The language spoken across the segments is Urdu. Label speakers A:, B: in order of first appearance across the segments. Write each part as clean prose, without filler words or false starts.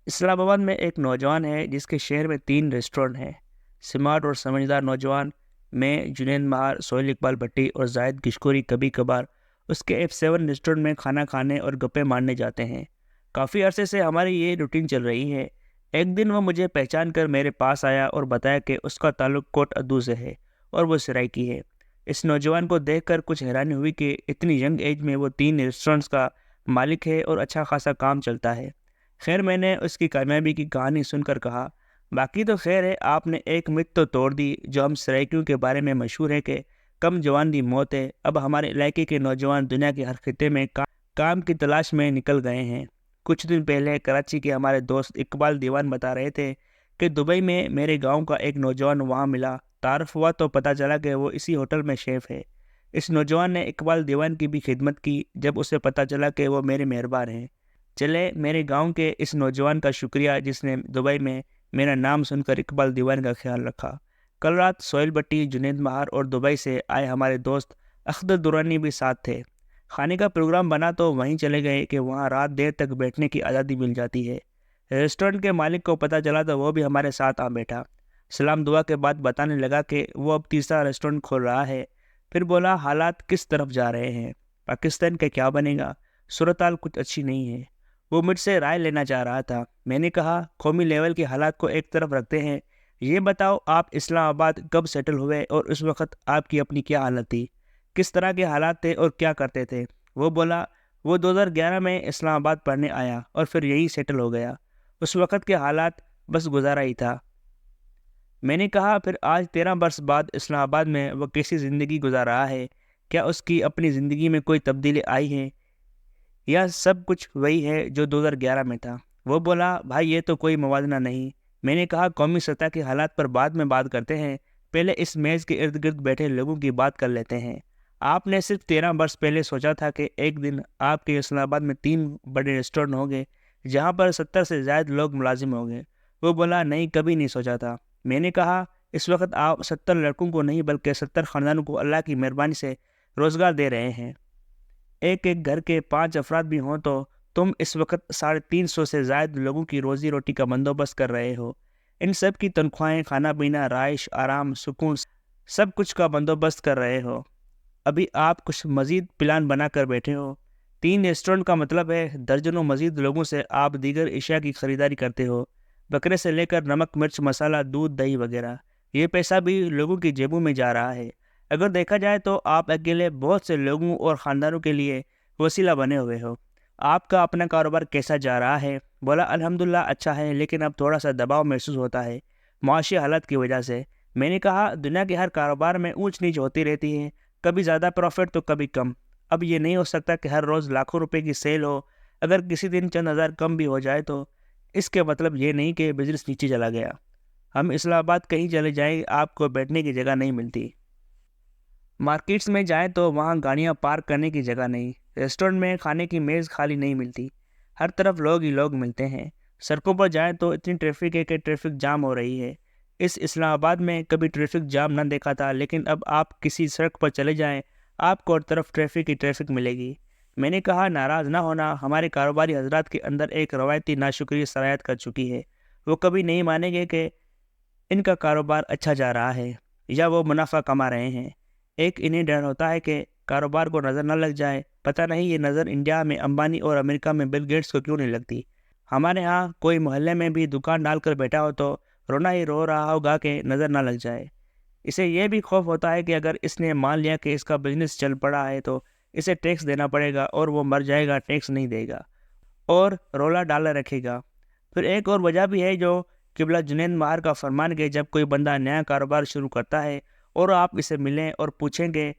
A: اسلام آباد میں ایک نوجوان ہے جس کے شہر میں 3 ریسٹورنٹ ہیں۔ سمارٹ اور سمجھدار نوجوان میں جنید مہار، سہیل اقبال بھٹی اور زاہد کشکوری کبھی کبھار اس کے F7 ریسٹورنٹ میں کھانا کھانے اور گپے مارنے جاتے ہیں۔ کافی عرصے سے ہماری یہ روٹین چل رہی ہے۔ ایک دن وہ مجھے پہچان کر میرے پاس آیا اور بتایا کہ اس کا تعلق کوٹ ادو سے ہے اور وہ سرائکی ہے۔ اس نوجوان کو دیکھ کر کچھ حیرانی ہوئی کہ اتنی ینگ ایج میں وہ 3 ریسٹورنٹس کا مالک ہے اور اچھا خاصا کام چلتا ہے۔ خیر، میں نے اس کی کامیابی کی کہانی سن کر کہا، باقی تو خیر ہے، آپ نے ایک مت تو توڑ دی جو ہم سرائکیوں کے بارے میں مشہور ہے کہ کم جوان دی موت ہے۔ اب ہمارے علاقے کے نوجوان دنیا کے ہر خطے میں کام کی تلاش میں نکل گئے ہیں۔ کچھ دن پہلے کراچی کے ہمارے دوست اقبال دیوان بتا رہے تھے کہ دبئی میں میرے گاؤں کا ایک نوجوان وہاں ملا۔ تعارف ہوا تو پتہ چلا کہ وہ اسی ہوٹل میں شیف ہے۔ اس نوجوان نے اقبال دیوان کی بھی خدمت کی جب اسے پتہ چلا کہ وہ میرے مہربان ہیں۔ چلے، میرے گاؤں کے اس نوجوان کا شکریہ جس نے دبئی میں میرا نام سن کر اقبال دیوان کا خیال رکھا۔ کل رات سہیل بھٹی، جنید مہار اور دبئی سے آئے ہمارے دوست اخدر درانی بھی ساتھ تھے۔ کھانے کا پروگرام بنا تو وہیں چلے گئے کہ وہاں رات دیر تک بیٹھنے کی آزادی مل جاتی ہے۔ ریسٹورنٹ کے مالک کو پتہ چلا تو وہ بھی ہمارے ساتھ آ بیٹھا۔ سلام دعا کے بعد بتانے لگا کہ وہ اب تیسرا ریسٹورنٹ کھول رہا ہے۔ پھر بولا، حالات کس طرف جا رہے ہیں، پاکستان کا کیا بنے گا، صورتحال کچھ اچھی نہیں ہے۔ وہ مجھ سے رائے لینا چاہ رہا تھا۔ میں نے کہا، قومی لیول کے حالات کو ایک طرف رکھتے ہیں، یہ بتاؤ آپ اسلام آباد کب سیٹل ہوئے اور اس وقت آپ کی اپنی کیا حالت تھی، کس طرح کے حالات تھے اور کیا کرتے تھے؟ وہ بولا، وہ 2011 میں اسلام آباد پڑھنے آیا اور پھر یہی سیٹل ہو گیا۔ اس وقت کے حالات بس گزارا ہی تھا۔ میں نے کہا، پھر آج 13 برس بعد اسلام آباد میں وہ کیسی زندگی گزار رہا ہے؟ کیا اس کی اپنی زندگی میں کوئی تبدیلی آئی ہے یا سب کچھ وہی ہے جو 2011 میں تھا؟ وہ بولا، بھائی یہ تو کوئی موازنہ نہیں۔ میں نے کہا، قومی سطح کے حالات پر بعد میں بات کرتے ہیں، پہلے اس میز کے ارد گرد بیٹھے لوگوں کی بات کر لیتے ہیں۔ آپ نے صرف 13 برس پہلے سوچا تھا کہ ایک دن آپ کے اسلام آباد میں 3 بڑے ریسٹورنٹ ہوں گے جہاں پر 70 سے زائد لوگ ملازم ہوں گے؟ وہ بولا، نہیں، کبھی نہیں سوچا تھا۔ میں نے کہا، اس وقت آپ 70 لڑکوں کو نہیں بلکہ 70 خاندانوں کو اللہ کی مہربانی سے روزگار دے رہے ہیں۔ ایک ایک گھر کے 5 افراد بھی ہوں تو تم اس وقت 350 سے زائد لوگوں کی روزی روٹی کا بندوبست کر رہے ہو۔ ان سب کی تنخواہیں، کھانا پینا، رہائش، آرام، سکون، سب کچھ کا بندوبست کر رہے ہو۔ ابھی آپ کچھ مزید پلان بنا کر بیٹھے ہو۔ 3 ریسٹورنٹ کا مطلب ہے درجنوں مزید لوگوں سے آپ دیگر اشیاء کی خریداری کرتے ہو، بکرے سے لے کر نمک مرچ مسالہ، دودھ دہی وغیرہ۔ یہ پیسہ بھی لوگوں کی جیبوں میں جا رہا ہے۔ اگر دیکھا جائے تو آپ اکیلے بہت سے لوگوں اور خاندانوں کے لیے وسیلہ بنے ہوئے ہو۔ آپ کا اپنا کاروبار کیسا جا رہا ہے؟ بولا، الحمدللہ اچھا ہے، لیکن اب تھوڑا سا دباؤ محسوس ہوتا ہے معاشی حالت کی وجہ سے۔ میں نے کہا، دنیا کے ہر کاروبار میں اونچ نیچ ہوتی رہتی ہے، کبھی زیادہ پروفٹ تو کبھی کم۔ اب یہ نہیں ہو سکتا کہ ہر روز لاکھوں روپے کی سیل ہو۔ اگر کسی دن چند ہزار کم بھی ہو جائے تو اس کے مطلب یہ نہیں کہ بزنس نیچے چلا گیا۔ ہم اسلام آباد کہیں چلے جائیں، آپ کو بیٹھنے کی جگہ نہیں ملتی۔ مارکیٹس میں جائیں تو وہاں گاڑیاں پارک کرنے کی جگہ نہیں۔ ریسٹورنٹ میں کھانے کی میز خالی نہیں ملتی، ہر طرف لوگ ہی لوگ ملتے ہیں۔ سڑکوں پر جائیں تو اتنی ٹریفک ہے کہ ٹریفک جام ہو رہی ہے۔ اس اسلام آباد میں کبھی ٹریفک جام نہ دیکھا تھا، لیکن اب آپ کسی سڑک پر چلے جائیں، آپ کو ہر طرف ٹریفک ہی ٹریفک ملے گی۔ میں نے کہا، ناراض نہ ہونا، ہمارے کاروباری حضرات کے اندر ایک روایتی ناشکری سرایت کر چکی ہے۔ وہ کبھی نہیں مانیں گے کہ ان کا کاروبار اچھا جا رہا ہے یا وہ منافع کما رہے ہیں۔ ایک انہیں ڈر ہوتا ہے کہ کاروبار کو نظر نہ لگ جائے۔ پتہ نہیں یہ نظر انڈیا میں امبانی اور امریکہ میں بل گیٹس کو کیوں نہیں لگتی۔ ہمارے ہاں کوئی محلے میں بھی دکان ڈال کر بیٹھا ہو تو رونا ہی رو رہا ہوگا کہ نظر نہ لگ جائے۔ اسے یہ بھی خوف ہوتا ہے کہ اگر اس نے مان لیا کہ اس کا بزنس چل پڑا ہے تو اسے ٹیکس دینا پڑے گا اور وہ مر جائے گا، ٹیکس نہیں دے گا اور رولا ڈالر رکھے گا۔ پھر ایک اور وجہ بھی ہے جو قبلہ جنید مہار کا فرمان کہ جب کوئی بندہ نیا کاروبار شروع کرتا ہے اور آپ اسے ملیں اور پوچھیں گے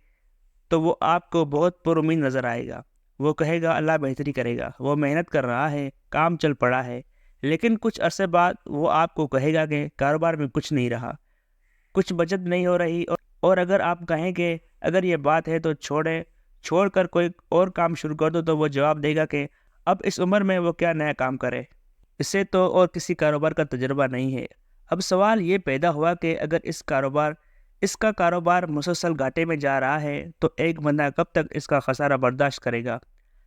A: تو وہ آپ کو بہت پر امید نظر آئے گا۔ وہ کہے گا اللہ بہتری کرے گا، وہ محنت کر رہا ہے، کام چل پڑا ہے۔ لیکن کچھ عرصے بعد وہ آپ کو کہے گا کہ کاروبار میں کچھ نہیں رہا، کچھ بچت نہیں ہو رہی، اور اگر آپ کہیں کہ اگر یہ بات ہے تو چھوڑ کر کوئی اور کام شروع کر دو تو وہ جواب دے گا کہ اب اس عمر میں وہ کیا نیا کام کرے، اسے تو اور کسی کاروبار کا تجربہ نہیں ہے۔ اب سوال یہ پیدا ہوا کہ اگر اس کا کاروبار مسلسل گھاٹے میں جا رہا ہے تو ایک بندہ کب تک اس کا خسارہ برداشت کرے گا؟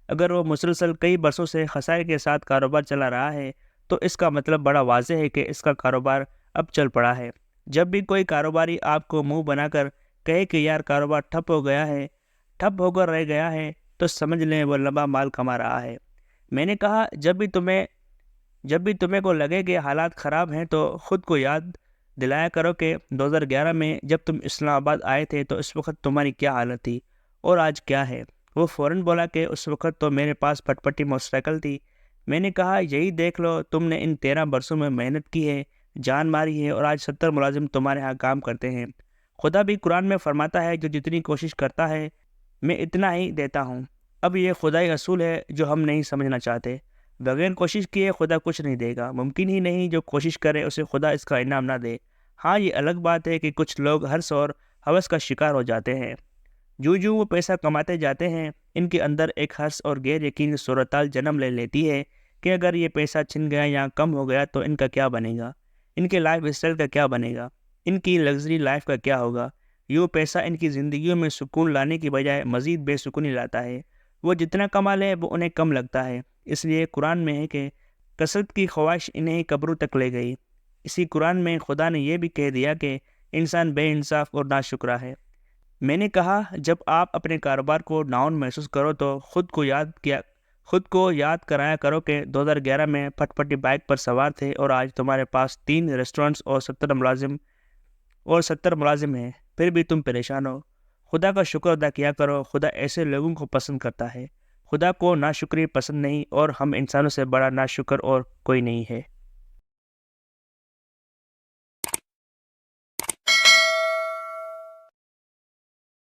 A: اگر وہ مسلسل کئی برسوں سے خسارے کے ساتھ کاروبار چلا رہا ہے تو اس کا مطلب بڑا واضح ہے کہ اس کا کاروبار اب چل پڑا ہے۔ جب بھی کوئی کاروباری آپ کو منہ بنا کر کہے کہ یار کاروبار ٹھپ ہو کر رہ گیا ہے، تو سمجھ لیں وہ لمبا مال کما رہا ہے۔ میں نے کہا جب بھی تمہیں کو لگے کہ حالات خراب ہیں تو خود کو یاد دلایا کرو کہ 2011 میں جب تم اسلام آباد آئے تھے تو اس وقت تمہاری کیا حالت تھی اور آج کیا ہے۔ وہ فوراً بولا کہ اس وقت تو میرے پاس پٹپٹی موٹر سائیکل تھی۔ میں نے کہا یہی دیکھ لو، تم نے ان 13 برسوں میں محنت کی ہے، جان ماری ہے، اور آج 70 ملازم تمہارے ہاں کام کرتے ہیں۔ خدا بھی قرآن میں فرماتا ہے جو جتنی کوشش کرتا ہے میں اتنا ہی دیتا ہوں۔ اب یہ خدائی اصول ہے جو ہم نہیں سمجھنا چاہتے۔ بغیر کوشش کیے خدا کچھ نہیں دے گا۔ ممکن ہی نہیں جو کوشش کرے اسے خدا اس کا انعام نہ دے۔ ہاں یہ الگ بات ہے کہ کچھ لوگ حرص اور ہوس کا شکار ہو جاتے ہیں۔ جو وہ پیسہ کماتے جاتے ہیں ان کے اندر ایک حرص اور غیر یقینی صورتحال جنم لے لیتی ہے کہ اگر یہ پیسہ چھن گیا یا کم ہو گیا تو ان کا کیا بنے گا، ان کے لائف اسٹائل کا کیا بنے گا، ان کی لگژری لائف کا کیا ہوگا۔ یہ پیسہ ان کی زندگیوں میں سکون لانے کی بجائے مزید بے سکونی لاتا ہے۔ وہ جتنا کما لے وہ انہیں کم لگتا ہے۔ اس لیے قرآن میں ہے کہ کثرت کی خواہش انہیں قبروں تک لے گئی۔ اسی قرآن میں خدا نے یہ بھی کہہ دیا کہ انسان بے انصاف اور ناشکرا ہے۔ میں نے کہا جب آپ اپنے کاروبار کو ڈاؤن محسوس کرو تو خود کو یاد کرایا کرو کہ 2011 میں پٹ پٹی بائک پر سوار تھے اور آج تمہارے پاس 3 ریسٹورنٹس اور 70 ملازم ہیں، پھر بھی تم پریشان ہو۔ خدا کا شکر ادا کیا کرو، خدا ایسے لوگوں کو پسند کرتا ہے۔ خدا کو ناشکری پسند نہیں، اور ہم انسانوں سے بڑا ناشکر اور کوئی نہیں ہے۔